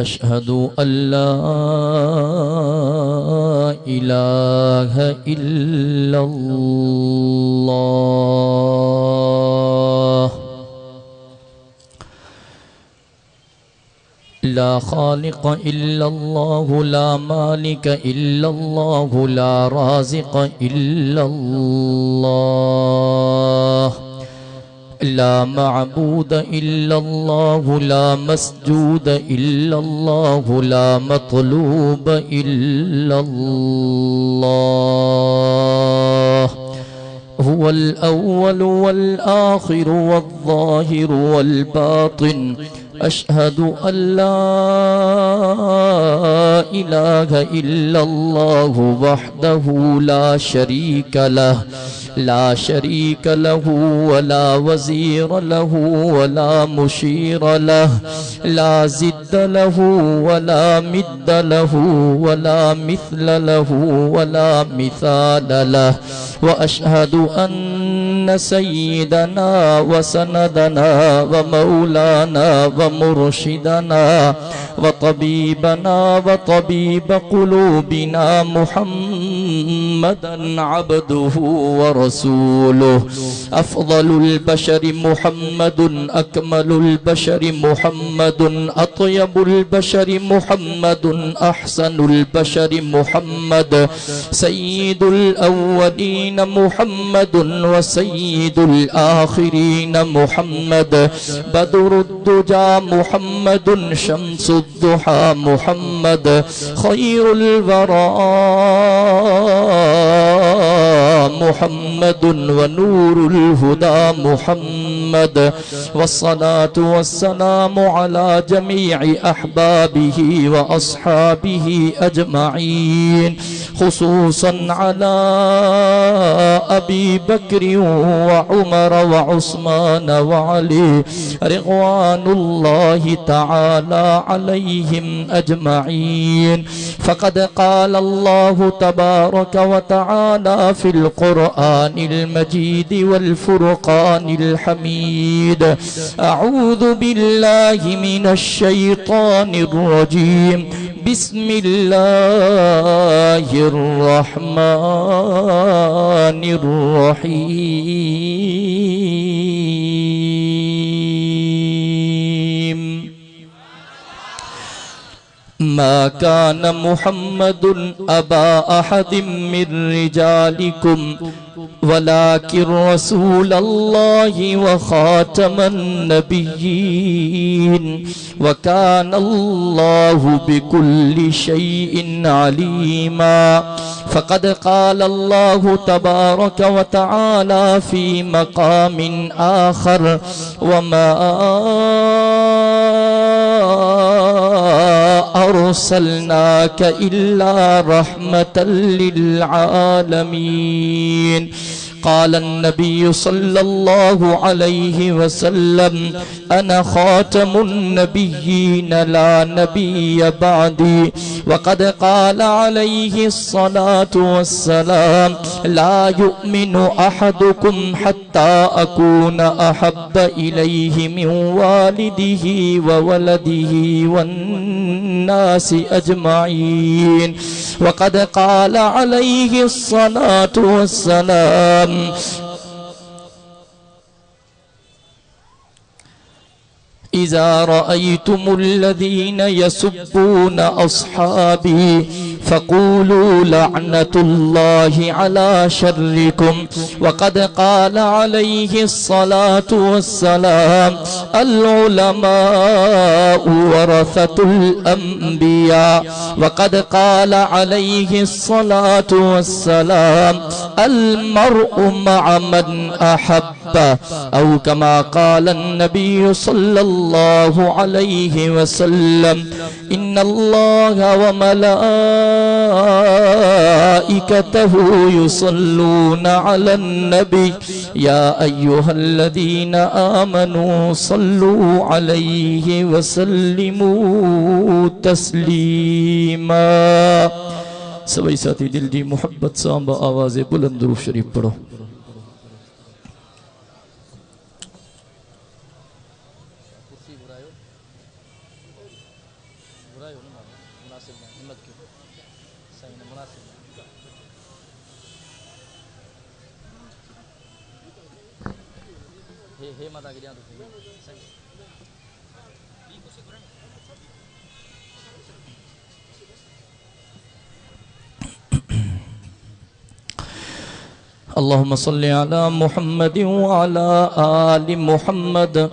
अशहदु अल्ला इलाहा इल्लल्लाह ला खालिक इल्लल्लाह ला मालिक इल्लल्लाह ला राज़िक इल्लल्लाह ला मअबूद इल्लल्लाह ला मस्जूद इल्लल्लाह ला मतलूब इल्लल्लाह हुवल अव्वल वल आखिर वल ज़ाहिर वल बातिन अशहदु अल्ला इलाहा इल्लल्लाह वहदहु ला शरीक लहु वला वज़ीर लहु वला मुशीर लहु ला ज़िद्द लहु वला मिद्द लहु वला मिस्ल लहु वला मिसाल लहु व अशहदु अन्न सय्यदना व सनदना व मौलाना व मुर्शिदना व तबीबना व तबीब क़ुलूबिना मुहम्मदन अब्दुहु व रसूलुहु अफ़ज़लुल बशरि मुहम्मदुन अकमलुल बशरि मुहम्मदुन अत्यबुल बशरि मुहम्मदुन अहसनुल बशरि मुहम्मद सय्यिदुल अव्वलीन मुहम्मदुन व सय्यिदुल आखिरीन मुहम्मद बदरुद्दुजा मुहम्मदुन शम्सुद्दुहा मुहम्मद खैरुल वरा मुहम्मदुन व नूरुल हुदा मुहम्मद वस्सलातु वस्सलामु अला जमीइ अहबाबिही व अस्हाबिही अजमईन खुसूसन अला अबी बकर व उमर व उस्मान व अली रिज़वानुल्लाहि तआला अलैहिम अजमईन फ़क़द क़ाल अल्लाहु तबारक व तआला फ़िल क़ुरआनिल मजीद वल फ़ुरक़ानिल हमीद अऊज़ु बिल्लाहि मिनश शैतानिर रजीम बिस्मिल्लाहिर रहमानिर रहीम मा कान मुहम्मदुन अबा अहदिम मिर रिजालिकुम वलाकिन रसूलल्लाहि व खातमन नबिय्यीन व कानल्लाहु बिकुल्लि शैइन अलीमा फ़क़द क़ाल अल्लाहु तबारक व तआला फ़ी मक़ामिन आख़र व मा अरसलनाक इल्ला रहमतल लिल आलमीन क़ाल अन्नबी सल्लल्लाहु अलैहि वसल्लम अना ख़ातमुन नबिय्यीन ला नबिय्य बअदी वक़द क़ाल अलैहि अस्सलातु वस्सलाम ला युमिनु अहदुकुम हत्ता अकून अहब्ब इलैहि मिन वालिदिही व वलदिही वन्नासि अजमईन वक़द क़ाल अलैहि अस्सलातु वस्सलाम इज़ा रअयतुमुल्लज़ीन यसुब्बून अस्हाबी फ़क़ूलू लअनतुल्लाहि अला शर्रिकुम वक़द क़ाल अलैहिस्सलातु वस्सलाम अल उलमाउ वरसतुल अंबिया वक़द क़ाल अलैहिस्सलातु वस्सलाम अल मर्उ मअ मन अहब्बा औ कमा क़ाल अन्नबी सल्लल्लाहु अलैहि वसल्लम इन्नल्लाह व मलाइकतहु युसल्लूना अलन नबी या अय्युहल्लज़ीना आमनू सल्लू अलैहि वसल्लिमू तस्लीमा। सभी साथी दिल दी मोहब्बत सांबा आवाज़े बुलंद दुरूद शरीफ पढ़ो। اللهم صل على محمد وعلى آل محمد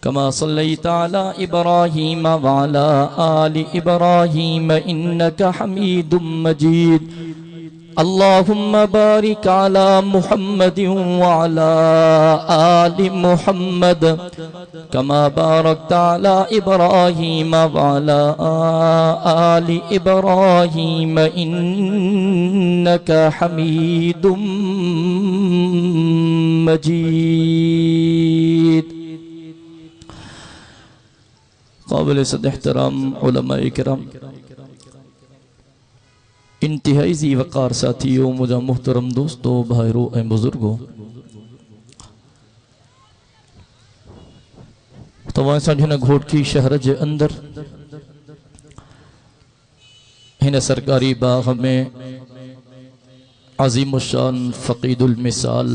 كما صليت على إبراهيم وعلى آل إبراهيم إنك حميد مجيد اللهم بارك على محمد وعلى آل محمد كما باركت على إبراهيم وعلى آل إبراهيم إنك حميد مجيد قابل صد احترام علماء کرام इंतहाई जी वकार साथियों मुझा मुहतरम दोस्तों भाईरों ए बुजुर्गों तवां सां हिन घोटकी शहर जे अंदर हिन सरकारी बाग में अजीम शान फ़क़ीदुल मिसाल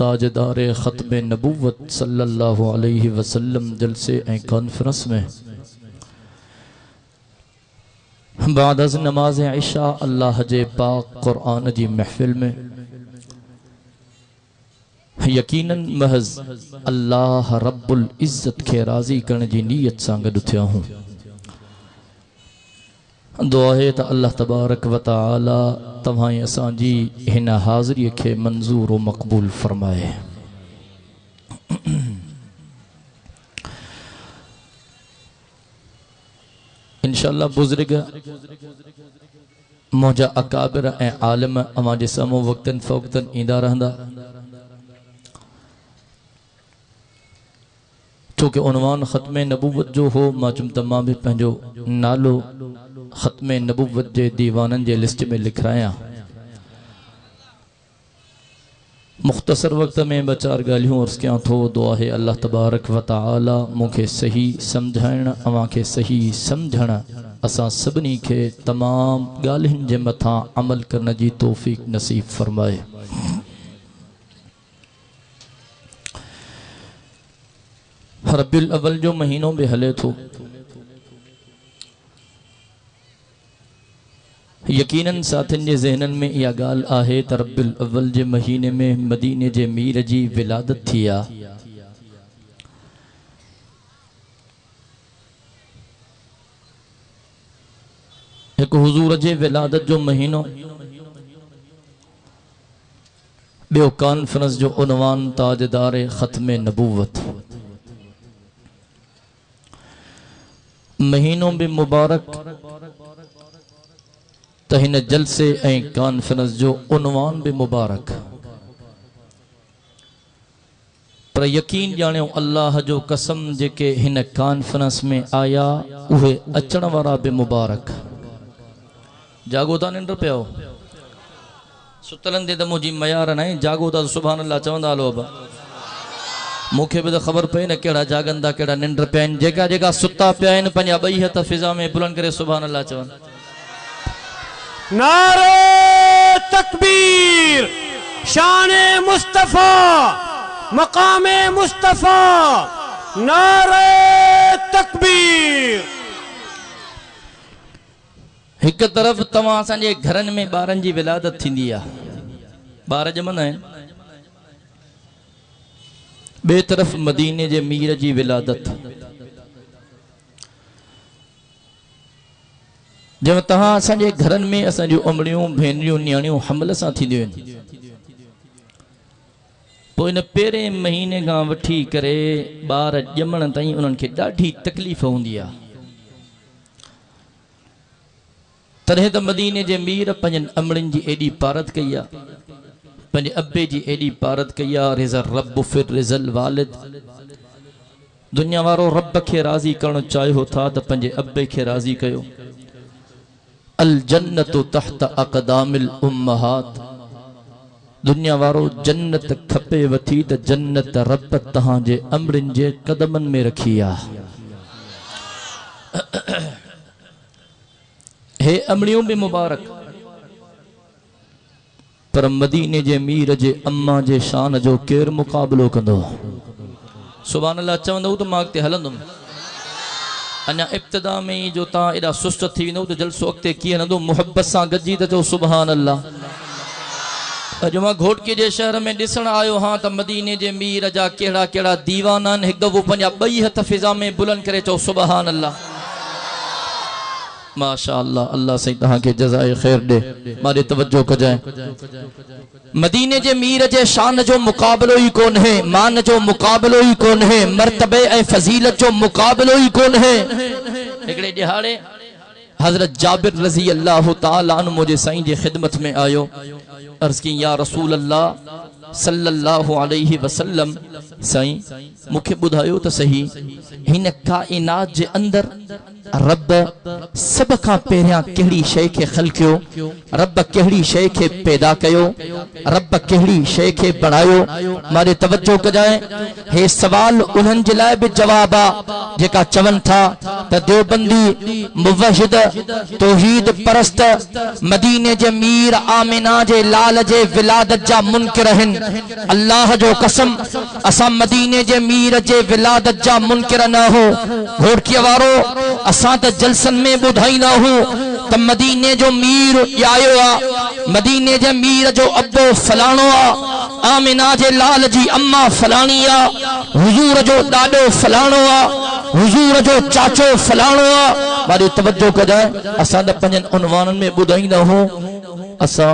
ताजदार ख़त्म नबूवत सल्लल्लाहु अलैहि वसल्लम जलसे ए कॉन्फ्रेंस में बाद अज़ नमाज इशा अल्लाह जे पाक कुरान जी महफिल में यकीनन महज अल्लाह रब्बुल इज़्ज़त के राज़ी करने जी नीयत सां गॾु थिया हूं। दुआ है त अल्लाह तबारक व तआला तव्हां असांजी हिन हाज़िरी खे मंज़ूर व मक़बूल फरमाए। इंशाअल्लाह बुज़ुर्ग मुंहिंजा अकाबिर ऐं आलिम अवां जे साम्हूं वक़्तन फ़वक़्तन ईंदा रहंदा छोकि उनवान ख़त्म नबूवत जो हो मां चुम तमाम भी पंहिंजो नालो ख़त्म नबूवत जे दीवाननि जे लिस्ट में लिखायां। मुख्तसर वक्त में ॿ चार ॻाल्हियूं अर्ज़ कयां थो। दुआ है अल्लाह तबारक व तआला मूंखे सही सम्झाइण अवां खे सही सम्झण असां सभिनी खे तमाम ॻाल्हियुनि जे मथां अमल करण जी तौफ़ीक़ नसीब फरमाए। रबीउल अव्वल जो महीनो भी हले थो। यकीनन साथिन जे ज़हनन में इहा ॻाल्हि आहे त रबीउल अव्वल जे महीने में मदीने जे मीर जी विलादत थी आहे। हिकु हुज़ूर जे विलादत जो महीनो, ॿियो कॉन्फ्रेंस जो उनवान ताजदार ख़त्म नबूवत। महीनो भी मुबारक त हिन जलसे ऐं कॉन्फ्रेंस जो उनवान भी मुबारक। पर यकीन जानियो अल्लाह जो कसम जेके हिन कॉन्फ्रेंस में आया उहे अचण वारा भी मुबारक। जागो था निंड पियो सुतलन ते त मुंहिंजी मयार न जागो था सुभान अल्लाह चवंदा हलो। मूंखे भी तो खबर पई न कहिड़ा जागंदा कहिड़ा निंड पिया आहिनि। जेका जेका सुता पिया आहिनि पंहिंजा ॿई हथ फिज़ा में बुलंद करे सुभान अल्लाह चवनि। नारे तकबीर, शाने मुस्तफा, मकामे मुस्तफा, नारे तकबीर। एक तरफ तव्हां असांजे घरनि में ॿारनि जी विलादत थींदी आहे, ॿार ॼमंदा आहिनि। ॿिए तरफ मदीने जे मीर जी विलादत। जब तहां असांजे घरनि में असांजूं उमड़ियूं भेनरियूं नियाणियूं हमल सां थींदियूं आहिनि, पोइ इन पहिरें महीने खां वठी करे ॿार ॼमण ताईं उन्हनि खे ॾाढी तकलीफ़ हूंदी आहे। तॾहिं त मदीने जे मीर पंहिंजनि अमड़ियुनि जी एॾी पारत कई आहे, पंहिंजे अबे जी एॾी पारत कई आहे। रिज़ रब फिर रिज़ल वालिद। दुनिया वारो रब खे राज़ी करणु चाहियो था त पंहिंजे अबे खे राज़ी कयो। अल जन्नतु तहत अक़दामिल उम्महात। दुनिया वारो जन्नत खपे वठी त जन्नत रब तहां जे अमड़ियुनि जे कदमनि में रखी आहे। हे अमड़ियों भी मुबारक पर मदीने जे मीर जे अम्मा जे शान जो केर मुकाबलो कंदो सुभान अल्लाह चवंदो तो मां ते हलंदुम अञा इब्तिदा में ही जो ता एडा सुस्त थी वेंदो तो जलसो अॻिते कीअं हलंदो मुहब्बत सां गॾिजी त चओ सुभान अल्लाह अॼु मां घोटके जे शहर में ॾिसण आयो हाँ त मदीने जे मीर जा कहिड़ा कहिड़ा दीवाना आहिनि हिकु दफ़ो पंहिंजा ॿई हथ फिज़ा में बुलंद करे चओ सुभान अल्लाह माशा अल्लाह अल्लाह सही तहां के जज़ाए खैर दे मारे तवज्जो कजाए मदीने जे मीर जे शान जो मुकाबलो ही कोन है मान जो मुकाबलो ही कोन है मर्तबे ए फजीलत जो मुकाबलो ही कोन है एकड़े दिहाड़े हजरत जाबिर रजी अल्लाह ताला अन्हु मुझे साईं जी खिदमत में आयो अर्ज की या रसूल अल्लाह सल्लल्लाहु अलैहि वसल्लम साईं मुखे बुधायो तो सही हिन काइनात जे अंदर रब सब का पहिरियां केड़ी शय के खलकियो रब केड़ी शय के पैदा कयो रब केड़ी शय के बनायो मारे तवज्जो कजाए हे सवाल उन्हन जे लाए भी जवाब आ जेका चवन था त देवबंदी मुवहिद तौहीद परस्त मदीने जे मीर आमिना जे लाल जे विलादत जा मुनकिर हन अल्लाह जो कसम असा मदीने जे मीर जे विलादत जा मुनकिर न हो घोड़की वारो असा त जलसन में बुधाईंदा हो त मदीने जो मीर आयो आ मदीने जे मीर जो अब्बो फलाणो आ आमिना जे लाल जी अम्मा फलाणी आ हुजूर जो ॾाॾो फलाणो आ हुजूर जो चाचो फलाणो आ बारी तवज्जो कजाए असा त पंजन उनवानन में बुधाईंदा हो असा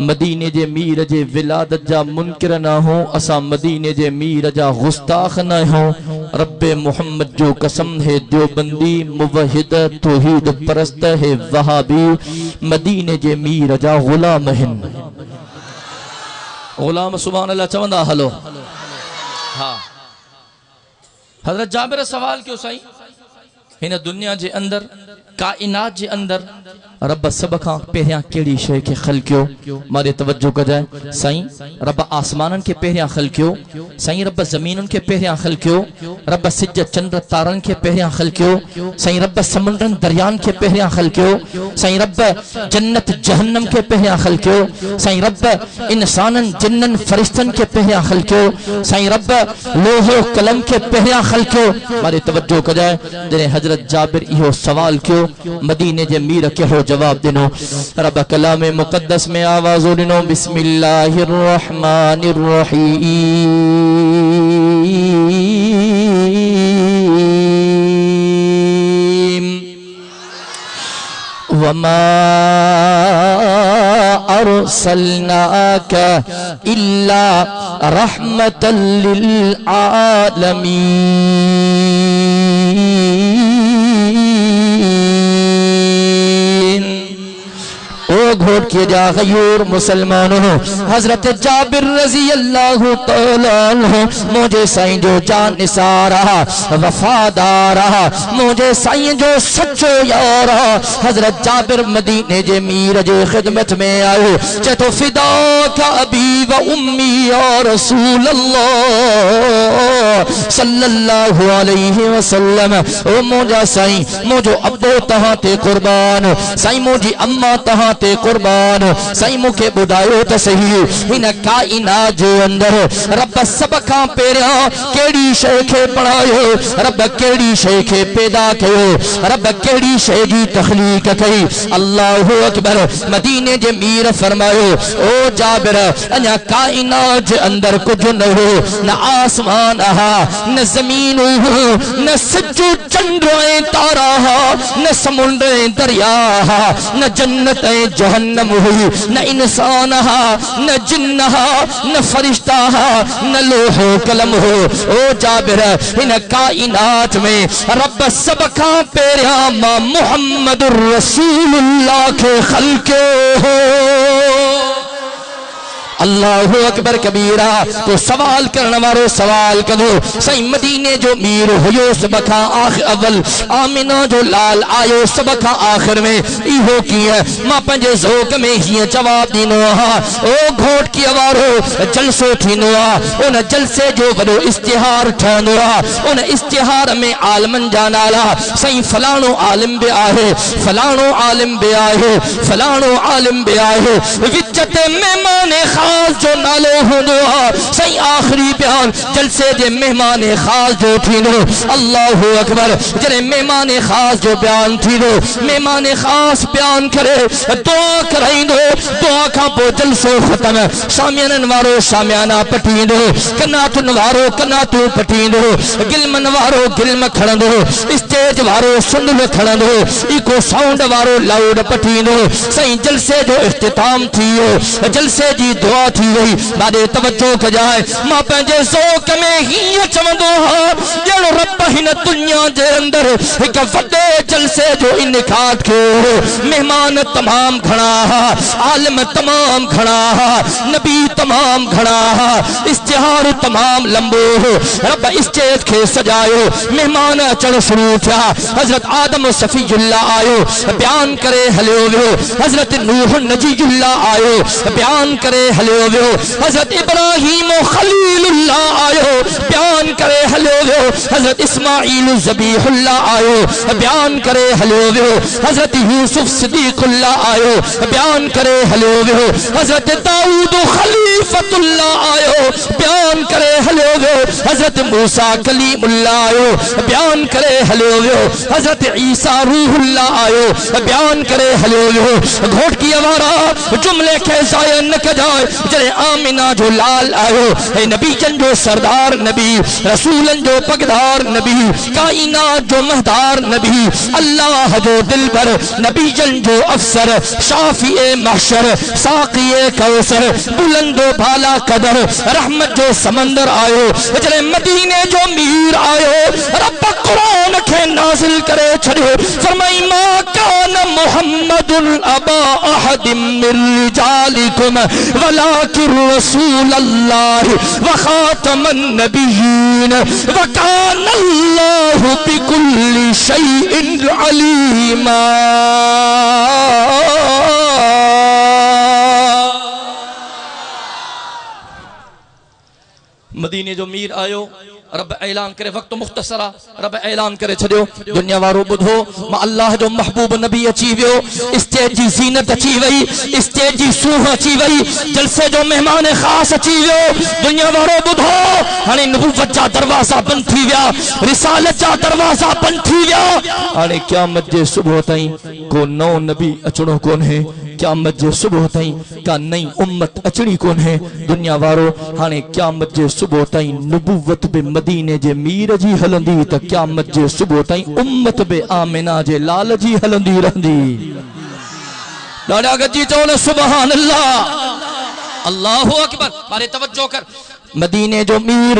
मदीने जे मीर जे विलादत जा मुनकिर न हो असा मदीने जे मीर जा गुस्ताख न हो रब्बे मोहम्मद जो कसम है देवबंदी मुवहिद तौहीद परस्त है वहाबी मदीने जे मीर जा गुलाम हन गुलाम सुभान अल्लाह चवंदा हलो हाँ हजरत जाबिर सवाल क्यों साईं हिन दुनिया जे अंदर काइनात जे अंदर रब सब खां पहिरियां केड़ी शय के खलकियो मारे तवज्जो कजाए साईं रब आसमानन के पहिरियां खलकियो साईं रब जमीनन के पहिरियां खलकियो रब सिज चंद्र तारन के पहिरियां खलकियो साईं रब समुंडन दरियान के पहिरियां खलकियो साईं रब जन्नत जहन्नम के पहिरियां खलकियो साईं रब इंसानन जिन्नन फरिश्तन के पहिरियां खलकियो साईं रब लोहो कलम के पहिरियां खलकियो मारे तवज्जो कजाए जने हजरत जाबिर इहो सवाल क्यों मदीने जे मीर केड़ो जवाब दिनो रब कलाम मुकद्दस में आवाज दिनो बिस्मिल्लाहिर रहमानिर रहीम वमा अरसलनाका इल्ला रहमतल लिल आलमीन घोट के जा गयूर मुसलमानों हजरत जाबिर रजी अल्लाह तआला अन्हु मुझे साईं जो जान निसार वफादार मुझे साईं जो सच्चो यार हजरत जाबिर मदीने जे मीर जे खिदमत में आयो चतो फिदा का अबी व उम्मी या रसूल अल्लाह सल्लल्लाहु अलैहि वसल्लम ओ मुझा साईं मुझो अब्बो तहां ते कुर्बान साईं मुझी अम्मा तहां ते कुर्बान साईं मुखे बुधायो त सही हिन काइनात जे अंदर रब सब खां पहिरियां केड़ी शय के बनायो रब केड़ी शय के पैदा कयो रब केड़ी शय जी तखलीक कई अल्लाहु अकबर मदीने जे मीर फरमायो ओ जाबिर अञा काइनात जे अंदर कुछ न हो न आसमान न जमीन न सिज चंद्र ऐं तारा न समुंड ऐं दरिया न जन्नत ऐं जहन्नम हुई न इंसान न जिन्न न फरिश्ता न लोहो कलम हो ओ जाबिर इन काइनात में रब सब खां पहिरियां मां मुहम्मदुर रसूलुल्लाह के खलकियो हो अल्लाहु अकबर कबीरा। तो सवाल करने वालों सवाल करो, सही मदीने जो मीर हुयो सबका आखिर अव्वल, आमिना जो लाल आयो सबका आखिर में, इहो की है मां पंजे ज़ोक में ही जवाब दीनो हा। ओ घोट की अवारो जलसो थीनो आ, उन जलसे जो वडो इश्तिहार ठहंदो आ, उन इश्तिहार में आलमन जा नाला सही फलाणो आलिम बि आहे, फलाणो आलिम बि आहे, फलाणो आलिम बि आहे। विच ते मेहमान खास जो नालो हूंदो आ, सही आखिरी बयान जलसे जे मेहमान खास जो थींदो। अल्लाहु अकबर। जॾहिं मेहमान खास जो बयान थींदो, मेहमान खास बयान करे दुआ कराईंदो, दुआ खां पोइ जलसो ख़त्म। शामियाननि वारो शामियाना पटींदो, कनातुन वारो कनातू पटींदो, गिलमन वारो गिलम खणंदो, स्टेज वारो सुंदल खणंदो, इको साउंड वारो लाउड पटींदो। सही जलसे जो इख्तिताम थी वियो, जलसे जी दुआ थी वई। बादे तवज्जो कजाए, मां पंहिंजे ज़ौक़ में हीअं चवंदो हा ॼण रब हिन दुनिया जे अंदर हिक वॾे जलसे जो इनकाद कयो। मेहमान तमाम घणा हा, आलिम तमाम घणा हा, नबी तमाम घणा हा, इश्तिहार तमाम लंबो हो। रब स्टेज खे सजायो, मेहमान अचण शुरू थिया। हज़रत आदम सफ़ीउल्लाह आयो, बयान करे हलियो वियो। हज़रत नूह नजीउल्लाह आयो, बयान करे हलियो वियो। हज़रत इब्राहीम खलीलुल्लाह आयो, बयान करे हलियो वियो। हज़रत इस्माईल ज़बीहुल्लाह आयो, बयान करे हलियो वियो। हज़रत यूसुफ सिद्दीक़ुल्लाह आयो, बयान करे हलियो वियो। हज़रत दाऊद खलीफतुल्लाह आयो, बयान करे हलियो वियो। हज़रत मूसा कलीमुल्लाह आयो, बयान करे हलियो वियो। हज़रत ईसा रूहुल्लाह आयो, बयान करे हलियो वियो। घोट की आवारा जुमले के ज़ाया न कजाए। जॾहिं आमिना जो लाल आयो, हे नबी जन जो सरदार नबी, रसूलन जो पगदार नबी, काइनात जो महदार नबी, अल्लाह जो दिलबर, नबी जन जो अफसर, शाफिए महशर, साक़िए कौसर, बुलंदो बाला कदर, रहमत जो समंदर आयो। जॾहिं मदीने जो मीर आयो, रब कुरान के नाज़िल करे छॾियो। फरमाई मा कान मुहम्मदुन अबा अहदिम मिन रिजालिकुम वलाकिन रसूलल्लाह व खातमन नबिय्यीन व कान अल्लाहु बिकुल्लि शैइन अलीमा। मदीने जो मीर आयो, रब ऐलान करे, वक्त मुख्तसरा, रब ऐलान करे छॾियो। दुनिया वारो ॿुधो, मां अल्लाह जो महबूब नबी अची वियो। स्टेज जी ज़ीनत अची वई, स्टेज जी सूह अची वई, जलसे जो मेहमान ख़ास अची वियो। दुनिया वारो ॿुधो, हाणे नबूवत जा दरवाज़ा बंदि थी विया, रिसालत जा दरवाज़ा बंदि थी विया। हाणे क़यामत जे सुबुह ताईं को नओं नबी अचणो कोन्हे, क़यामत जे सुबुह ताईं का नई उम्मत अचणी कोन्हे। दुनिया वारो हाणे क़यामत जे सुबुह ताईं नबूवत बि मदीने जे मीर जी हलंदी, त क़यामत जे सुबुह ताईं उम्मत बि आमिना जे लाल जी हलंदी रहंदी। ॾाढा गजी चओ न सुभान अल्लाह, अल्लाहु अकबर। बारे तवज्जो कर, मदीने जो मीर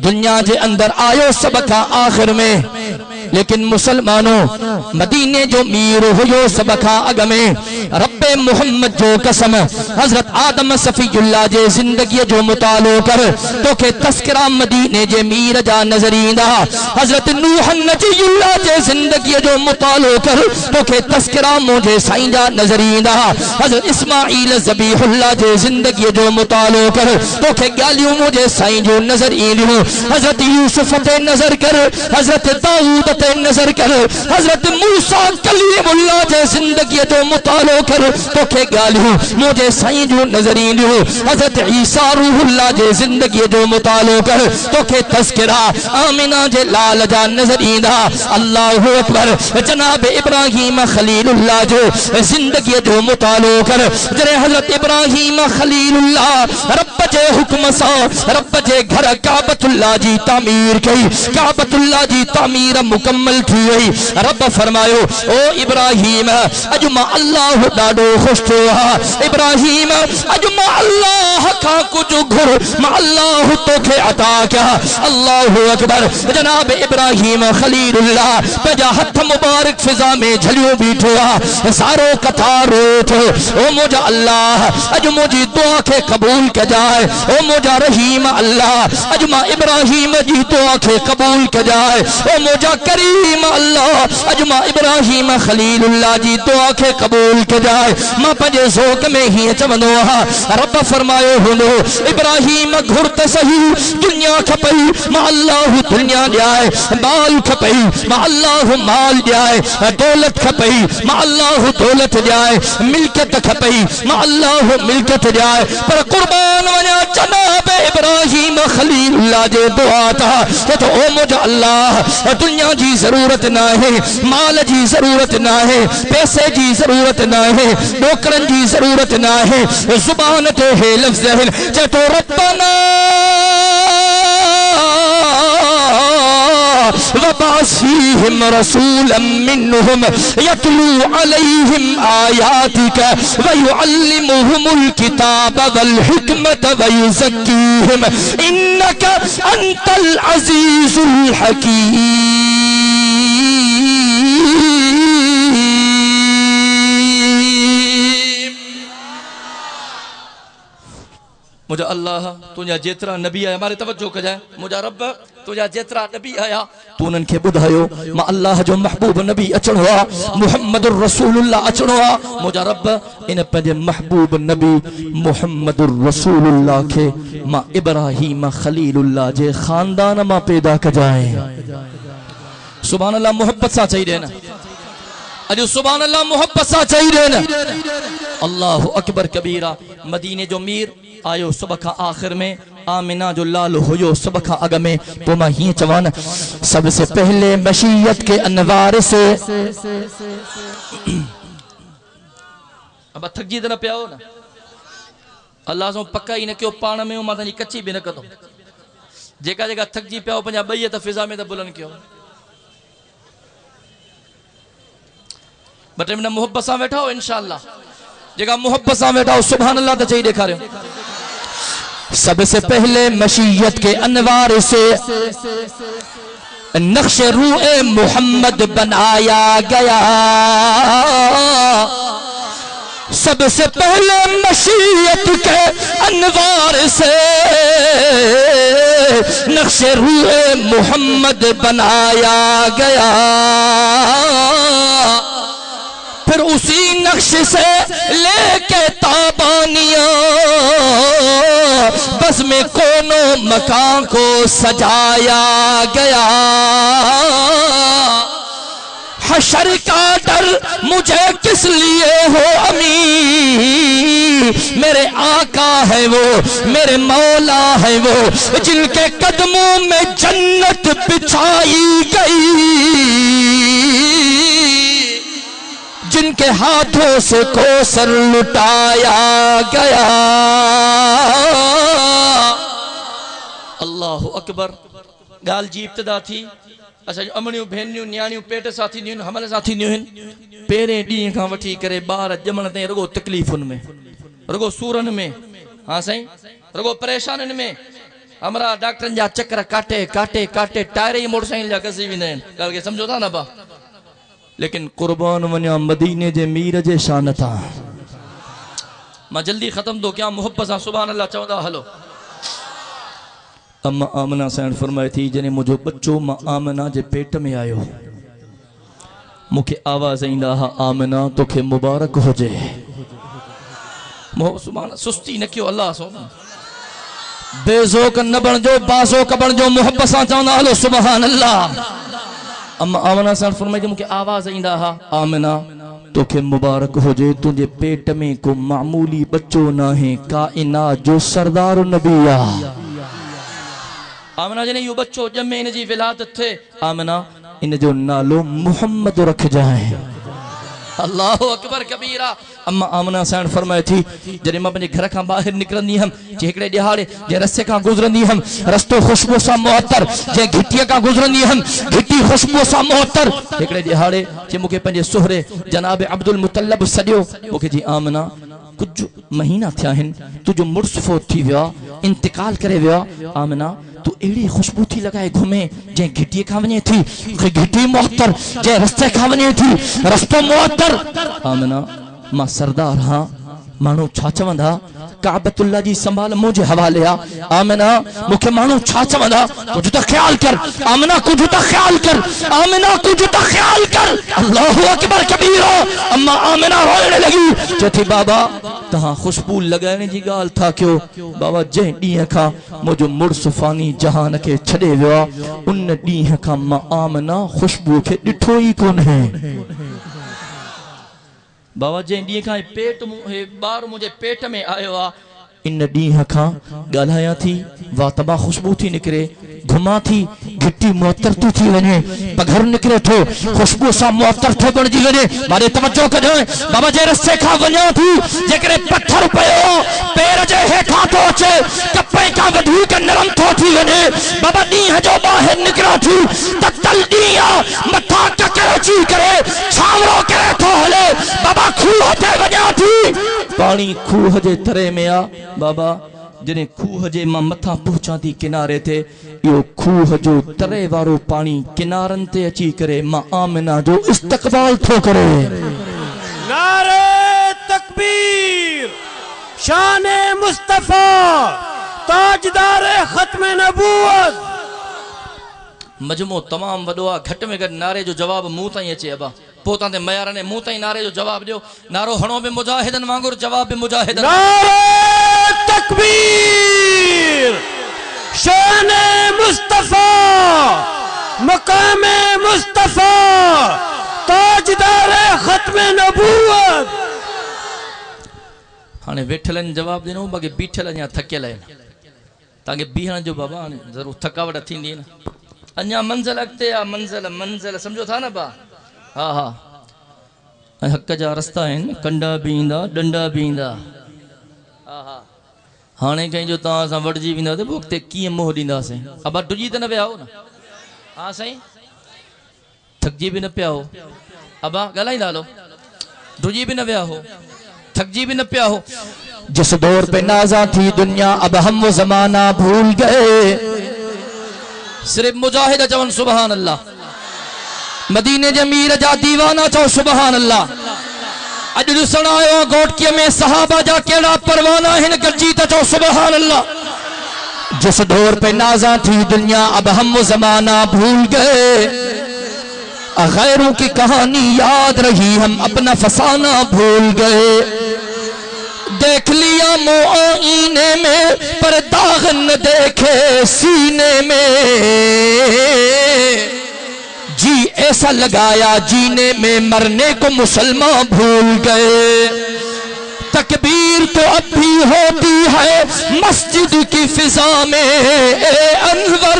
दुनिया के अंदर आयो सब का आखिर में, लेकिन मुसलमानों मदीने जो मीर हुयो सब का अग में। रब्बे मोहम्मद जो कसम, हजरत आदम सफ़ीउल्लाह जे जिंदगी जो मुतालो कर, तो के तस्करा मदीने जे मीर जा नजर ईंदा। हजरत नूह नजीउल्लाह जे जिंदगी जो मुतालो कर, तो के तस्करा मुझे साईं जा नजर ईंदा। हजरत इस्माईल ज़बीहुल्लाह जे जिंदगी जो मुतालो कर, तो के गालियों मुझे साईं जो नजर ईंदियूं। हजरत यूसुफ ते नजर कर, हजरत दाऊद ते नजर कर, हजरत मूसा कलीमुल्लाह जे जिंदगी जो मुतालो कर, तो के गालियों मुझे साईं जो नजर ईंदियूं। हजरत ईसा रूहुल्लाह जे जिंदगी जो मुतालो कर, तो के तस्करा आमिना जे लाल जा नजर ईंदा। अल्लाहु अकबर। जनाब इब्राहीम खलीलुल्लाह जो जिंदगी जो मुतालो कर, जरे हजरत इब्राहीम खलीलुल्लाह रब जे हुक्म सा रब जे घर काबतुल्लाह जी तामीर कई, काबतुल्लाह जी तामीर मुकम्मल थी वई। रब फरमायो ओ इब्राहिम अजुमा अल्लाह ॾाढो ख़ुशि थियो आहे। इब्राहिम अजुमा अल्लाह खां कुझु घुर मां अल्लाह तोखे अता कया। अल्लाहु अकबर। जनाब इब्राहिम खलीलुल्लाह पंहिंजा हथ मुबारक फिज़ा में झलियो बीठो आहे। सारो कतार थो ओ मुंहिंजा अल्लाह अॼु मुंहिंजी दुआ खे क़बूल कजाए। ओ मुंहिंजा रहीम अल्लाह अॼु मां इब्राहिम जी दुआ खे क़बूल कजाए। ओ मुंहिंजा करीम अल्लाह अॼु मां इब्राहिम खलीलुल्लाह जी दुआ खे क़बूल कजाए। मां पंहिंजे ज़ोक में हीअं चवंदो आहियां रब फरमायो हूंदो इब्राहिम घुर त सही दुनिया खपई मां अल्लाह दुनिया ॾियाए। माल खपई मां अल्लाह माल ॾियाए। दौलत खपई मां अल्लाह दौलत ॾियाए। मिल्कियत खपई मां अल्लाह मिल्कियत ॾियाए। पर कुर्बान वञा जनाब इब्राहिम खलीलुल्लाह जे दुआ था तो ओ मुंहिंजा अल्लाह दुनिया जी ज़रूरत न आहे, माल जी ज़रूरत न आहे, पैसे जी ज़रूरत न आहे, नौकरनि जी ज़रूरत न आहे। ज़ुबान ते हे लफ़्ज़ आहिनि चए तो रब्बना वबासिहिम रसूलन मिनहुम यतलू अलैहिम आयातिक व युअल्लिमुहुमुल किताब वल हिकमत व युज़क्कीहिम इन्नका अंतल अज़ीज़ुल हकीम। मुझा अल्लाह तुझा जेतरा नबी आया हमारे तवज्जो कजाए। मुझा रब तुझा जेतरा नबी आया तू उन्हनि खे ॿुधायो मां अल्लाह जो महबूब नबी अचणो आहे मुहम्मदुर रसूलुल्लाह अचणो आहे। मुझा रब इन पंहिंजे महबूब नबी मुहम्मदुर रसूलुल्लाह खे मां इब्राहिम खलीलुल्लाह जे खानदान मां पैदा कजाए। सुभान अल्लाह मोहब्बत सां चई ॾे न अॼु सुभान अल्लाह मोहब्बत सां चई ॾे न। अल्लाह अकबर कबीरा। मदीने जो मीर आयो सुबह का आखिर में आमिना जो लाल हुयो सुबह का अग में। तो मां हीअं चवां न सबसे पहले मशीयत के अनवार से अब थकजी त न पिया हो न अल्लाह सां पका ई न कयो पाण में मां तव्हांजी कची बि न कंदो। जेका जेका थकजी पिया हो पंहिंजा ॿई त फिज़ा में त बुलंद कयो। ॿ टे मिनट मोहब्बत सां वेठा हो इंशाअल्लाह। जेका मोहब्बत सां वेठा हो सुभान अल्लाह त चई ॾेखारियो। सबसे पहले मशीयत के अनवार से नक्श रूए मोहम्मद बनाया गया। सबसे पहले मशीयत के अनवार से नक्श रूए मोहम्मद बनाया गया। फिर उसी नक्श से लेके ताबानियां बस में कोनो मकान को सजाया गया। हशर का डर मुझे किस लिए हो अमी, मेरे आका है वो मेरे मौला है वो जिनके कदमों में जन्नत बिछाई गई, जिनके हाथों से कौसर लुटाया गया। अल्लाह अकबर। गाल जी इब्तिदा थी अच्छा अमड़ियों भेनियूं न्याणियूं पेट सां थींदियूं आहिनि हमल सां थींदियूं आहिनि। पहिरें ॾींहं खां वठी करे ॿार ॼमण ताईं रुगो तकलीफ़ुनि में रुगो सूरनि में हाँ साईं रुगो परेशानियुनि में हमारा डॉक्टरनि जा चक्कर काटे काटे काटे टायर ई मोटरसाइकिल जा घसी वेंदा आहिनि। ॻाल्हि खे सम्झो था न बा। लेकिन कुर्बान वञा मदीने जे मीर जे शान तां। मां जल्दी ख़त्म थो कयां मोहब्बत सां सुभान अल्लाह चवंदा हलो। अम्मा आमना साईं फरमाए थी जॾहिं मुंहिंजो बच्चो मां आमना जे पेट में आयो मूंखे आवाज़ ईंदा हा आमना तोखे मुबारक हुजे। सुभान सुस्ती न कयो अल्लाह सो बेज़ोक न बणजो बाज़ोक बणजो मोहब्बत सां चवंदा हलो सुभान अल्लाह। अम्मा आमना साईं फरमाए थी मूंखे आवाज़ ईंदा हा आमना तोखे मुबारक हुजे तुंहिंजे पेट में को मामूली बच्चो न है काइनात जो सरदार नबी आ। आमना जने यो बच्चो जमे इन जी विलादत थे आमना इन जो नालो मोहम्मद रख जाए। अल्लाहु अकबर कबीरा। अम्मा आमना साइण फरमाए थी जॾहिं मां पंहिंजे घर खां ॿाहिरि निकिरंदी हुअमि जे हिकिड़े ॾिहाड़े जे रस्ते खां गुज़रंदी हुअमि रस्तो ख़ुशबू सां मुअत्तर, जे घिटीअ खां गुज़रंदी हुअमि घिटी ख़ुशबू सां मुअत्तर। हिकिड़े ॾिहाड़े जे मूंखे पंहिंजे सुहरे जनाब अब्दुल मुतल्लब सॾियो, मूंखे जी आमना कुछ महीना थिया आहिनि तुंहिंजो मुड़ुसु फोत थी वियो आहे, इंतकाल करे वियो आहे। आमना तू अहिड़ी ख़ुशबू थी लॻाए घुमे जंहिं घिटीअ खां वञे थी घिटी मुअत्तर, जंहिं रस्ते खां वञे थी रस्तो मुअत्तर। आमना मां सरदार हाँ, माण्हू छा चवंदा काबतुल्लाह जी संभाल मुझे हवाले आ। आमना मुखे मानो छा चवंदा, कुछ तो ख्याल कर आमना, कुछ तो ख्याल कर आमना, कुछ तो ख्याल कर। अल्लाहु अकबर कबीरा। अम्मा आमना रोने लगी चथी बाबा तहां खुशबू लगाने जी गाल था क्यों बाबा, जंहिं ॾींहं खां मुंहिंजो मुड़ुसु फानी जहान खे छॾे वियो आहे उन ॾींहं खां मां आमना खुशबू खे ॾिठो ई कोन्हे। बाबा जंहिं ॾींहं खां पेट ॿार मुंहिंजे पेट में आयो आहे इन ॾींहं खां ॻाल्हायां थी वाह तबा खुशबू थी निकिरे, घुमा थी घिटी मुअत्तर थी वञे, पघर निकिरे थो खुशबू सां मुअत्तर थो बणिजी वञे। मारे तवज्जो कजो बाबा जे रस्ते खां वञां थी जेकॾहिं पत्थर पियो पेर जे हेठां थो अचे कपे खां वधीक नरम थो थी वञे। बाबा ॾींहं जो ॿाहिरि निकिरां थी त तल ॾींहं मथां ककर अची करे छावरो करे थो हले। बाबा खूह ते वञां थी पाणी खूह जे तरे में आहे। बाबा जॾहिं खूह जे मां मथां पहुचां थी किनारे ते इहो खूह जो तरे वारो पाणी किनारनि ते अची करे मां आमिना जो इस्तक़बाल थो करे। नारे तकबीर, शान मुस्तफा, ताजदार खत्म नबूवत। मजमो तमाम वॾो आहे, घटि में घटि नारे जो जवाब मूं ताईं अचे अबा, पोइ तव्हां ते मयार ने मूं ताईं नारे जो जवाब ॾियो। नारो हणो बि मुजाहिदनि वांगुरु, जवाब बि मुजाहिदनि। नारे तकबीर, शान मुस्तफा, मकाम मुस्तफा, ताजदार खत्म नबूवत। हाणे वेठलनि जवाब ॾिनो, बाक़ी बीठल अञा थकियल आहिनि। तव्हांखे बीहण जो बाबा हाणे ज़रूरु थकावट थींदी न, अञा मंज़िल अॻिते आहे, मंज़िल मंज़िल सम्झो था न बा। हा हा ऐं हक़ जा रस्ता आहिनि, कंडा बि ईंदा डंडा बि ईंदा। हा हा हाणे कंहिंजो तव्हां सां वठिजी वेंदा त पोइ अॻिते कीअं मोह ॾींदासीं। अबा टुजी त न पिया हो न? हा साईं थकिजी बि न पिया हो। अबा ॻाल्हाईंदा हलो, टुजी बि न पिया हो, थकजी भी न पिया हो। जिस दौर पे नाजा थी दुनिया अब हम वो जमाना भूल गए। सिर्फ मुजाहिद चवन सुबहान अल्लाह, मदीने जे मीर जा दीवाना चो सुबहान अल्लाह। अज ॾिसण आयो गोटकीअ में सहाबा जा केड़ा परवाना हिन गॾिजी त चो सुबहान अल्लाह। जिस दौर पे नाजा थी दुनिया अब हम वो जमाना भूल गए। गैरों की कहानी याद रही हम अपना फसाना भूल गए। देख लिया मुआईने में पर दाग न देखे सीने में। जी ऐसा लगाया जीने में मरने को मुसलमान भूल गए। तकबीर तो अब भी होती है मस्जिद की फिजा में ए अनवर।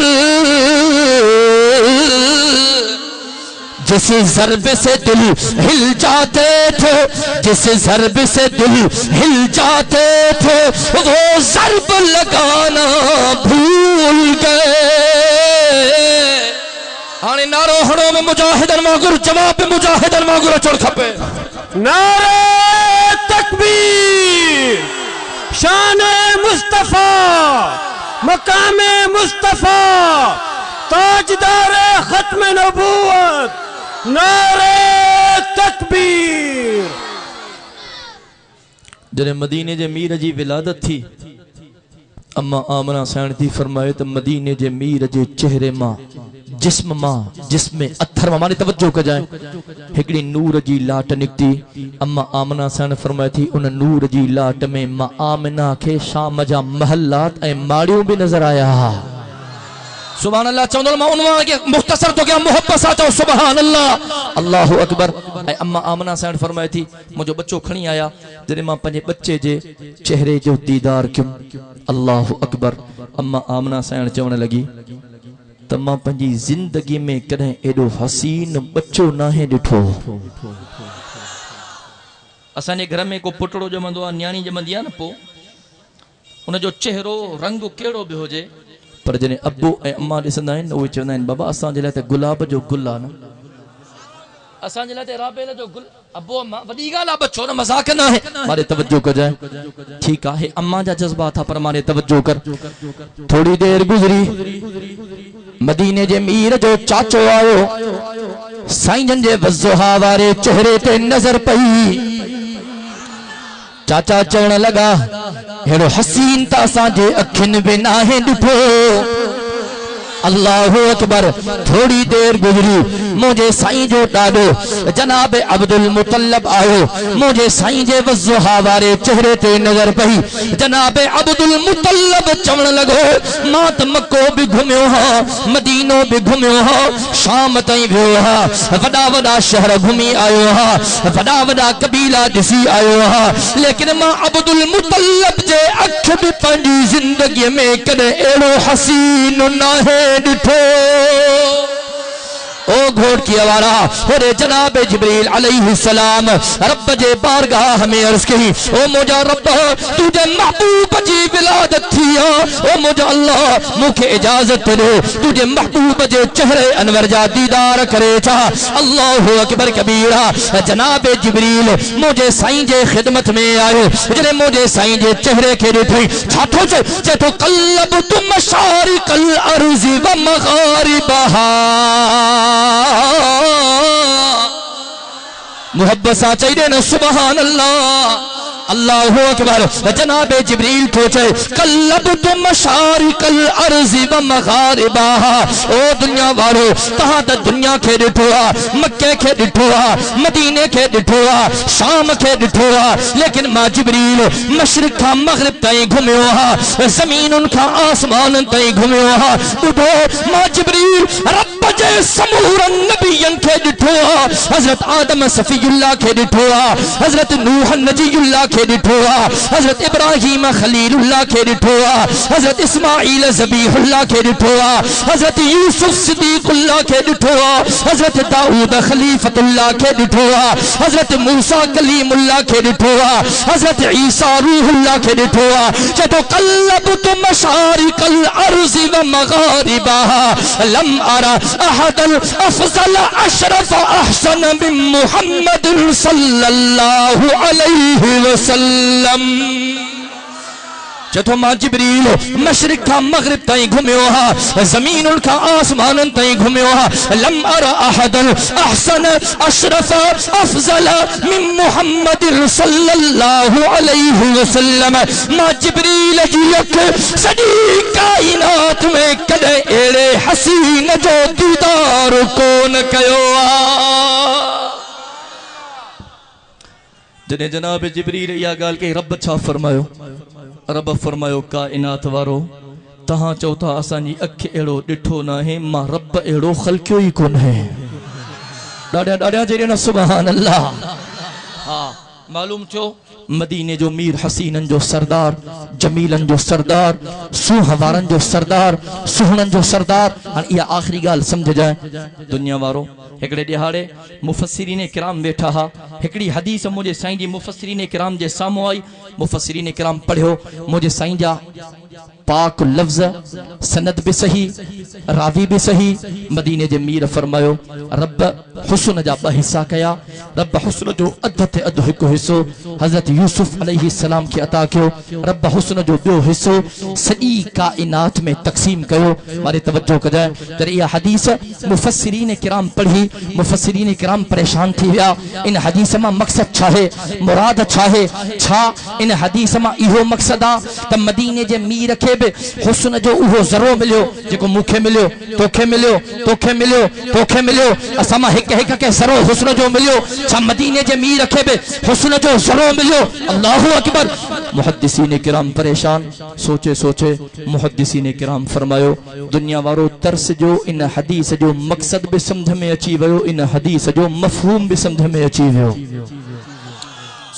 जिस ज़रब से दिल हिल जाते थे, जिस ज़रब से दिल हिल जाते थे वो ज़रब लगाना भूल गए। हाणे नारो हणो में मुजाहिदन वांगुरु, जवाब में मुजाहिदन वांगुरु अचण खपे। नारे तकबीर, शान मुस्तफा, मकाम मुस्तफा, ताजदार खत्म नबूवत। नारे तकबीर। जॾहिं मदीने जे मीर जी विलादत थी अम्मा आमना साइण थी फरमाए त मदीने जे मीर जे चेहरे मां जिस्म मां जिस्म अथर मां, माने तवज्जो कजाए, हिकिड़ी नूर जी लाट निकती। अम्मा आमना साइण फरमाए थी उन नूर जी लाट में मां आमना खे शाम जा महलात ऐं माड़ियूं भी नजर आया। सुभान अल्लाह चवंदो मां उनवान के मुख्तसर तो क्या मोहब्बत सा चओ सुभान अल्लाह। अल्लाहु अकबर। ऐं अम्मा आमना साइण फरमाए थी मुंहिंजो बच्चो खणी आया, जॾहिं मां पंहिंजे बच्चे जे चेहरे जो दीदार कयुमि। अल्लाहु अकबर। अम्मा आमना साइण चवण लगी त मां पंहिंजी ज़िंदगी में कॾहिं एॾो हसीन बच्चो नाहे ॾिठो। असांजे घर में को पुटड़ो ॼमंदो आहे, न्याणी ॼमंदी आहे न, पोइ उनजो चेहरो रंग कहिड़ो बि हुजे, पर जॾहिं अबू ऐं अम्मा ॾिसंदा आहिनि उहे चवंदा आहिनि बाबा असांजे लाइ त गुलाब जो गुल आहे न, असांजे लाइ त राबेल जो गुल। अबू अम्मा वॾी ॻाल्हि आहे, बच्चो न मज़ाक न आहे, मारे तवज्जो कजाए। ठीकु आहे, अम्मा जा जज़्बात था, पर मारे तवज्जो कर। थोड़ी देर गुज़री, मदीने जे मीर जो चाचो आयो, साईं जे वज़्ज़ोहा वारे चेहरे ते नज़र पई। चाचा चवण लगा हेड़ो हसीन त असांजे अखियुनि बि नाहे ॾिठो। अल्लाहु अकबर। थोड़ी देर गुजरी, मुझे साईं जो ॾाॾो जनाब अब्दुल मुतल्लब आयो, मुझे साईं जे वज़्ज़ोहा वारे चेहरे ते नज़र पई। जनाब अब्दुल मुतल्लब चवण लॻो मां त मक्को बि घुमियो हां, मदीनो बि घुमियो हां, शाम ताईं वियो हां, वॾा वॾा शहर घुमी आयो हां, वॾा वॾा कबीला ॾिसी आयो हां, लेकिन मां अब्दुल मुतल्लब जे अख बि पंहिंजी ज़िंदगीअ में कॾहिं अहिड़ो हसीन नाहे ॾिठो। ओ घोट की आवारा होरे जनाब जिब्रील अलैहिस्सलाम रब जे बारगाह में अर्ज़ कई, ओ मुझा रब तुझे महबूब जी विलादत थी, ओ मुझा अल्लाह मुखे इजाजत दे तुझे महबूब जे चेहरे अनवर जा दीदार करे चा। अल्लाहु अकबर कबीरा। जनाब जिब्रील मुझे साईं जे खिदमत में आयो, जने मुझे साईं जे चेहरे के ॾिठई, छा थो चए तो कल्लब तुम मशारिकल अर्ज़ि व मग़ारिबहा। मुहब्बत सा चाहिए न सुबहान अल्लाह, अल्लाहु अकबर। जनाब जिब्रील पूछे कल्लब तुम मशारिकल अर्ज़ि व मग़ारिबहा। ओ दुनिया वारो तहां त दुनिया के ॾिठो आहे, मक्के के ॾिठो आहे, मदीने के ॾिठो आहे, शाम के ॾिठो आहे, लेकिन मां जिब्रील मशरिक खां मग़रिब ताईं घुमियो आहे, ज़मीनुनि खां आसमाननि ताईं घुमियो आहे। ॿुधो मां जिब्रील रब जे समूरन नबियन के ॾिठो आहे, हज़रत आदम सफ़ीउल्लाह के ॾिठो आहे, हज़रत नूह नजीउल्लाह के ॾिठो आहे, हज़रत इब्राहिम खलीलुल्लाह के ॾिठो आहे, हज़रत इस्माईल ज़बीहुल्लाह के ॾिठो आहे, हज़रत यूसुफ सिद्दीक़ुल्लाह के ॾिठो आहे, हज़रत दाऊद खलीफतुल्लाह के ॾिठो आहे, हज़रत मूसा कलीमुल्लाह के ॾिठो आहे, हज़रत ईसा रूहुल्लाह के ॾिठो आहे। चतो कल्लबतु मशारिकल अर्ज़ि व मग़ारिबहा लम अरा अहदन अफ़ज़ल अशरफ अहसन मिन मुहम्मद सल्लल्लाहु अलैहि वसल्लम। चतो मां जिब्रील मशरिक खां मग़रिब ताईं घुमियो हा, ज़मीनुनि खां आसमाननि ताईं घुमियो हा, लम अरा अहदन अहसन अशरफ अफ़ज़ल मिन मुहम्मद सल्लल्लाहु अलैहि वसल्लम। मां जिब्रील जी अख सॼी काइनात में कॾहिं अहिड़े हसीन जो दीदार कोन कयो आहे। जॾहिं जनाब जिब्रील इहा ॻाल्हि कई, रब छा फरमायो? रब फरमायो काइनात वारो तहां चओ था असांजी अख अहिड़ो ॾिठो न आहे, मां रब अहिड़ो ख़ल्क़ियो ई कोन है। ॾाढा ॾाढा जहिड़े न सुभान अल्लाह। हा मालूम थियो मदीने जो मीर हसीनन जो सरदार, जमीलन जो सरदार, सुहवारन जो सरदार, सुहणन जो सरदार। हाणे इहा आख़िरी ॻाल्हि सम्झ जाए दुनिया वारो। हिकिड़े ॾिहाड़े मुफ़स्सिरीन किराम वेठा हा, हिकिड़ी हदीस मुंहिंजे साईं जी मुफ़स्सिरीन किराम जे साम्हूं आई। मुफ़स्सिरीन किराम पढ़ियो, मुंहिंजे साईं जा पाक लफ्ज़, सनद भी सही, रावी भी सही। मदीने जे मीर फरमायो रब हुस्न जा ॿ हिस्सा कया, रब हुस्न जो अध ते अधु हिकु हिस्सो हज़रत यूसुफ अलैहिस्सलाम खे अता कयो, रब हुस्न जो ॿियो हिस्सो सॼी काइनात में तक़सीम कयो। मारे तवज्जो कजाए त इहा हदीस मुफ़स्सिरीन किराम पढ़ी, मुफ़स्सिरीन किराम परेशान थी विया। इन हदीस मां मक़सद छा है, मुराद छा है? छा इन हदीस मां इहो मक़सद आ त मदीने जे मीर खे हुस्न जो उहो ज़रो मिलियो जेको मूंखे मिलियो, तोखे मिलियो, तोखे मिलियो, तोखे मिलियो, असां मां हिक हिक खे ज़रो हुस्न जो मिलियो। छा मदीने जे मीर खे बि हुस्न जो ज़रो मिलियो? अल्लाहु अकबर। मुहद्दिसीन किराम परेशान, सोचे सोचे मुहद्दिसीन किराम फरमायो दुनिया वारो तर्स जो इन हदीस जो मक़सद भी समझ में अची वियो, इन हदीस जो मफ़हूम भी समझ में अची वियो।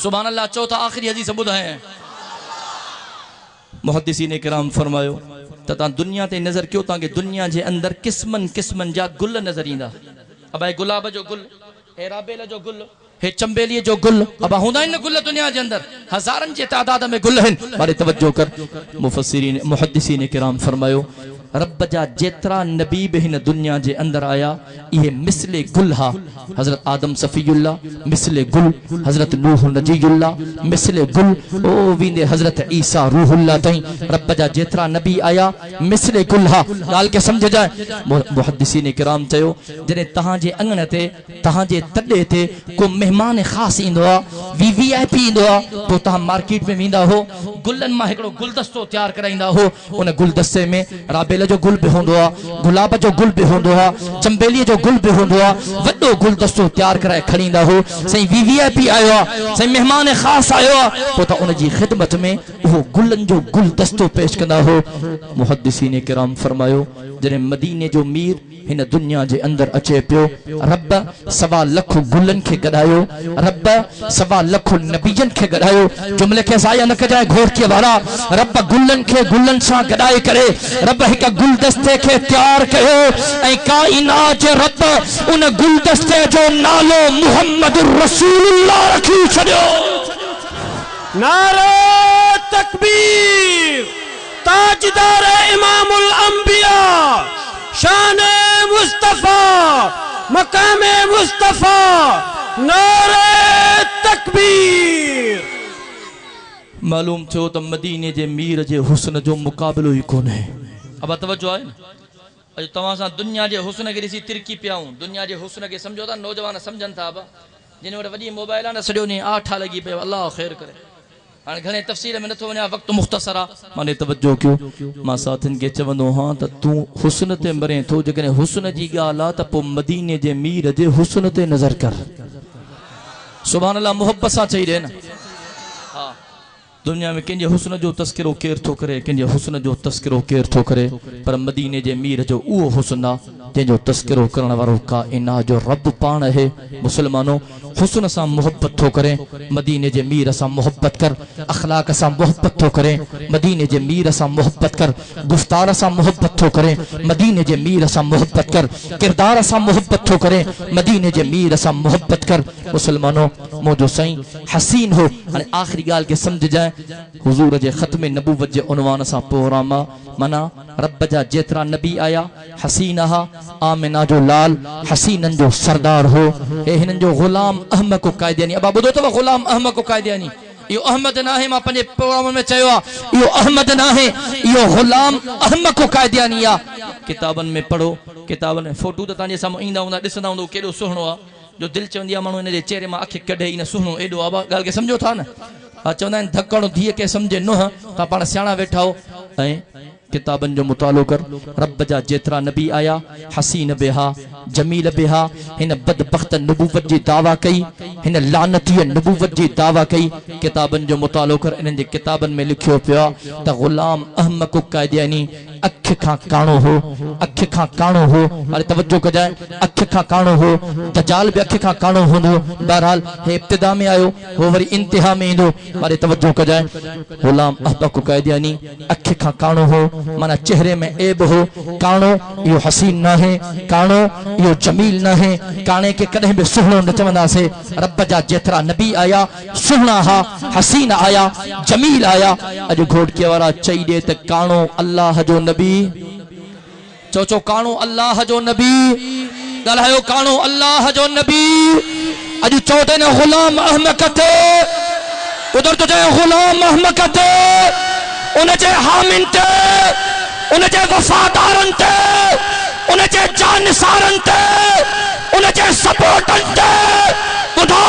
सुभान अल्लाह। चौथा आखिरी हदीस ॿुधाए मुहद्दिसीन किराम फरमायो त तव्हां दुनिया ते नज़र कयो, तव्हांखे दुनिया जे अंदर क़िस्मनि क़िस्मनि जा गुल नज़र ईंदा। अबाए गुलाब जो गुल, ए राबेल जो गुल, हे चंबेली जो गुल अब हुंदा इन गुल दुनिया के अंदर हजारन जे तादाद में गुल हैं मारे तवज्जो कर मुफस्सिरीन मुहद्दिसीन किराम फरमायो रब जा जेतरा नबी बि हिन दुनिया जे अंदर आया ये मिसले गुल हा हजरत आदम सफीउल्लाह मिसले गुल हजरत नूह नजीउल्लाह मिसले गुल ओ विंदे हजरत ईसा रूहुल्लाह तई रब जा जेतरा नबी आया मिसले गुल हा गाल के समझ जाए मुहद्दिसीन किराम चयो जने तहां जे अंगण ते तहां जे तडे ते को मेहमान खास इंदो वीवीआईपी इंदो तो तहां मार्केट में विंदा हो गुलन मा एकड़ो गुलदस्तो तैयार कराइंदा हो उन गुलदस्ते में राबेल जो गुल भी होंदो गुलाब जो गुल भी होंदो चंबेली जो गुल भी होंदो वड्डो गुलदस्तो तैयार कराए खणींदा हो सही वीवीआईपी आयो सही मेहमान खास आयो तो त उन जी खिदमत में वो गुलन जो गुलदस्तो पेश कंदा हो मुहद्दिसीन किराम फरमायो जने मदीने जो मीर हिन दुनिया जे अंदर अचे पियो रब सवा लख गुलन के गडायो रब सवा लख नबियन के गडायो जुमले के जाया न कजाए घोर के वाला रब गुलन के गुलन सा गडाए करे रब एक गुलदस्ते के तैयार कयो ए कायनात जे रब उन गुलदस्ते जो नालो मुहम्मदुर रसूलुल्लाह रखी छड्यो नारे तकबीर ताजदार इमामुल अंबिया शान मुस्तफा मकाम मुस्तफा नारे तकबीर मालूम थियो तो मदीने जे मीर जे हुस्न जो मुकाबलो ही कोन है अब तवज्जो है अज तवा सा दुनिया जे हुस्न के दिसी तिरकी पियाऊं दुनिया जे हुस्न के समझो था नौजवान समझन था अब जिन वट वडी मोबाइल आ न सडियो ने आठा लगी पे अल्लाह खैर करे हां घणे तफसील में नथो वना वक्त मुख्तसर आ माने तवज्जो क्यों मा साथन के चवंदो हां त तू हुस्न ते मरे तो जने हुस्न जी गाल आ त पो मदीने जे मीर जे हुस्न ते नजर कर सुभान अल्लाह मोहब्बत सा चाहिए ना हां दुनिया में किंजे हुस्न जो तस्करो केर तो करे किंजे हुस्न जो तस्करो केर तो करे पर मदीने जे मीर जो वो हुस्न जे जो तस्करो करण वारो का इना जो रब पान है मुसलमानों हुस्न सा मोहब्बत तो करे मदीने जे मीर सा मोहब्बत कर अखलाक सा मोहब्बत तो करे मदीने जे मीर सा मोहब्बत कर गुफ्तार सा मोहब्बत तो करे मदीने जे मीर सा मोहब्बत कर किरदार सा मोहब्बत तो करे मदीने जे मीर सा मोहब्बत कर मुसलमानों मोजो साईं हसीन हो अने आखिरी गाल के समझ जाए हुजूर जे खत्म नबूवत जे उनवान सा पोरामा मना रब जा जेतरा नबी आया हसीना हा आमिना जो लाल हसीनन जो सरदार हो ए हिनन जो गुलाम अहमद को कायदियानी अब बुधो तो गुलाम अहमद को कायदियानी यो अहमद ना है मा पंजे प्रोग्राम में चयो यो अहमद ना है यो गुलाम अहमद को कायदियानी आ किताबन में पढ़ो किताबन में फोटो तो ताने सामो इंदा हुंदा दिसंदा हुंदो केडो सुहणो आ जो दिल चवंदी आ मानो इन जे चेहरे मा अख कढे इन सुहणो एडो आबा गाल के समझो था ना हाँ चवंदा आहिनि धकड़ धीअ के समझे नुह ता पाण सियाणा वेठा हो ऐं किताबन जो मुतालो कर रब जा जेतरा नबी आया हसीन बेहा जमील बेहा हिन बदबख्त नबूवत जी दावा कई हिन लानती नबूवत जी दावा कई किताबन जो मुतालो कर इन जे किताबन में लिखियो पिया त गुलाम अहमद को कायदियानी अख खां काणो हो अख खां काणो हो अरे तवज्जो कजाए अख खां काणो हो दजाल भी अख खां काणो होंदो बहरहाल हे इब्तिदा में आयो हो वरी इंतहा में इंदो अरे तवज्जो कजाए गुलाम अहमद को कायदियानी अख खां काणो हो माना चेहरे में ऐब हो काणो यो हसीन ना है काणो यो जमील ना है काणे के कदे भी सुहणो न चवंदा से रब जा जेतरा नबी आया सुहणा हा हसीन आया जमील आया अज घोड़के वाला चई दे त काणो अल्लाह जो नबी चो काणो अल्लाह जो नबी गलायो काणो अल्लाह जो नबी अज चौथे ने गुलाम अहमद कते उधर तो जाए गुलाम अहमद कते उनजे हामिन ते उनजे वफादारन ते उनजे जानसारन ते उनजे सपोर्टन ते बुधो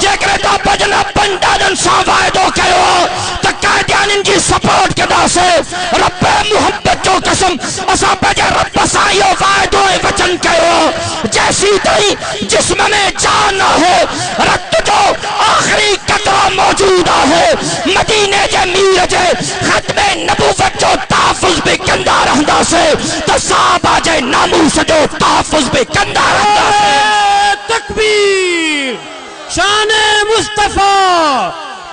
जेकरे ता भजन पंडाजन सा वायदो कयो त कादियानिन जी सपोर्ट कदा से रब मोहब्बत जो कसम असा बजे रब सा यो वायदो वचन कयो जैसी तई जिस्म में जान है रक्त जो आखिरी कतरा मौजूद है मदीने जे मीर जे खत्मे नबूवत जो तहफ्फुज़ भी कंदा रहंदा से त साहबा जे नामूस जो तहफ्फुज़ भी कंदा रहंदा से तकबीर शान मुस्तफा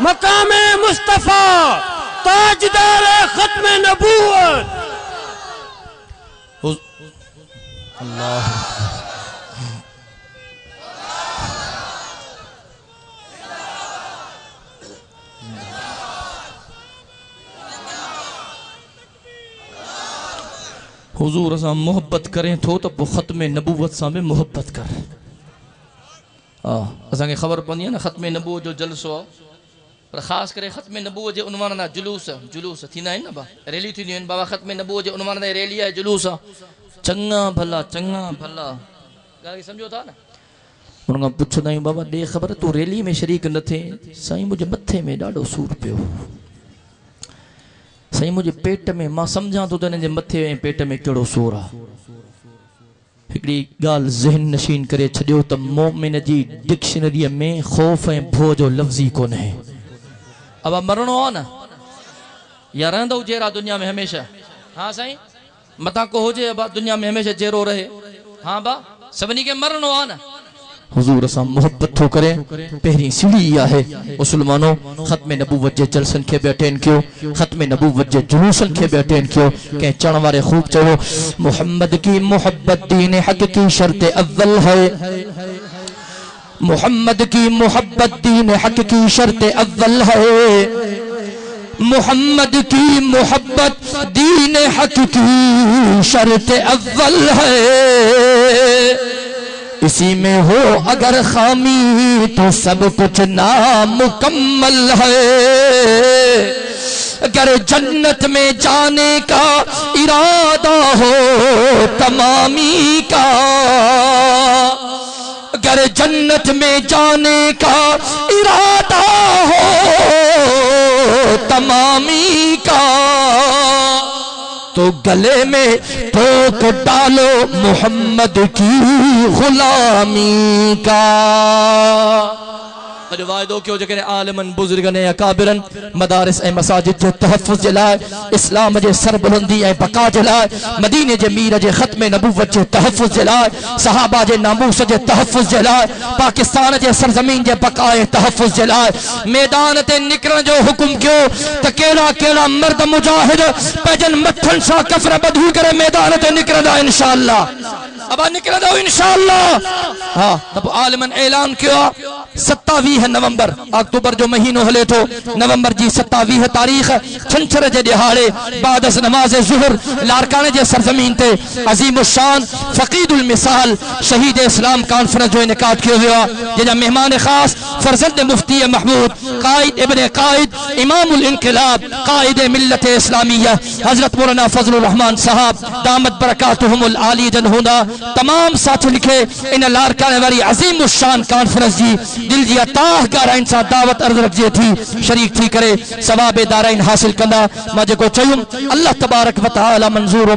मकाम मुस्तफा ताजदार खत्म नबूवत अल्लाह हुजूर सां मोहब्बत करें थो तो पोइ ख़त्म नबूवत सां भी मोहब्बत कर। असांखे ख़बर पवंदी आहे न ख़त्म नबूवत जो जलसो आहे, पर ख़ासि करे ख़त्म नबूवत जे उनवान जा जुलूस थींदा आहिनि न बा, रैली थींदियूं आहिनि बाबा ख़त्म नबूवत जे उनवान ते रैली आहे, जुलूस आहे, चङा भला ॻाल्हि सम्झो था न। हुन खां पुछंदा आहियूं बाबा ॾे ख़बर तूं रैली में शरीक न थिए? साईं मुंहिंजे मथे में ॾाढो सूर पियो, साईं मुंहिंजे पेट में, मां सम्झां थो त हिन जे मथे ऐं पेट में कहिड़ो सूर आहे। हिकिड़ी ॻाल्हि ज़हन नशीन करे छॾियो त मोमिन जी डिक्शनरीअ में ख़ौफ़ ऐं भउ जो लफ़्ज़ ई कोन्हे। अब मरणो आहे न या रहंदो जहिड़ा दुनिया में हमेशह? हाँ साईं, मथां को हुजे अब दुनिया में हमेशह जहिड़ो रहे? हाँ बा, सभिनी खे मरणो आहे न। हुजूर सां मोहब्बत थो करे पहिरीं सीढ़ी आहे मुसलमानों, ख़त्म नबूवत जे जलसन खे बि अटेंड कयो, ख़त्म नबूवत जे जुलूसन खे बि अटेंड कयो। कंहिं चण वारे ख़ूब चयो मोहम्मद की मोहब्बत दीन हक़ की शर्त अव्वल है, मोहम्मद की मोहब्बत दीन हक़ की शर्त अव्वल है, मोहम्मद की मोहब्बत दीन हक़ की शर्त अव्वल है, इसी में हो अगर खामी तो सब कुछ नामुकम्मल है, अगर जन्नत में जाने का इरादा हो तमामी का, अगर जन्नत में जाने का इरादा हो तमामी का, तो गले में ठोक डालो मोहम्मद की गुलामी का। अॼु वाइदो कयो जेकॾहिं आलिमनि बुज़ुर्गनि ऐं अकाबिरनि मदारिस ऐं मसाजिद जे तहफ़ुज़ जे लाइ, इस्लाम जे सरबुलंदी ऐं बका जे लाइ, मदीने जे मीर जे ख़त्म नबूवत जे तहफ़ुज़ जे लाइ, सहाबा जे नामूस जे तहफ़ुज़ जे लाइ, पाकिस्तान जे सरज़मीन जे बका ऐं तहफ़ुज़ जे लाइ मैदान ते निकिरण जो हुकुम कयो त कहिड़ा कहिड़ा मर्द मुजाहिद पंहिंजनि मथनि सां कफ़र ॿधी करे मैदान ते निकिरंदा इंशाअल्लाह। अब निकिरंदो इंशाअल्लाह। हाँ त पोइ आलिमनि ऐलान कयो 27 नवंबर, अक्टूबर जो महीनो हले थो, नवंबर जी 27 तारीख़ छंछर जे ॾिहाड़े बादस नमाज़ ज़ुहर लारकाने जे सरज़मीन ते अज़ीम शान फ़क़ीदुल मिसाल शहीद इस्लाम कॉन्फ्रेंस जो इनेकाद कियो वियो आहे, जंहिंजा मेहमान ख़ास फर्ज़ंद मुफ्ती महमूद क़ाइद इब्न क़ाइद इमामुल इनक़िलाब क़ाइद मिल्लत इस्लामिया हज़रत मौलाना फज़लुर रहमान साहब दामत बरकातुहुमुल आली जनहुना तमाम साथी लिखे इन लारकाने वारी अज़ीम शान कॉन्फ्रेंस जी दिल जी अताह गाराइन सां दावत अर्ज़ रखिजे थी शरीक थी करे सवाब दाराइन हासिल कंदा। मां जेको चयुमि अल्लाह तबारक व तआला मंज़ूर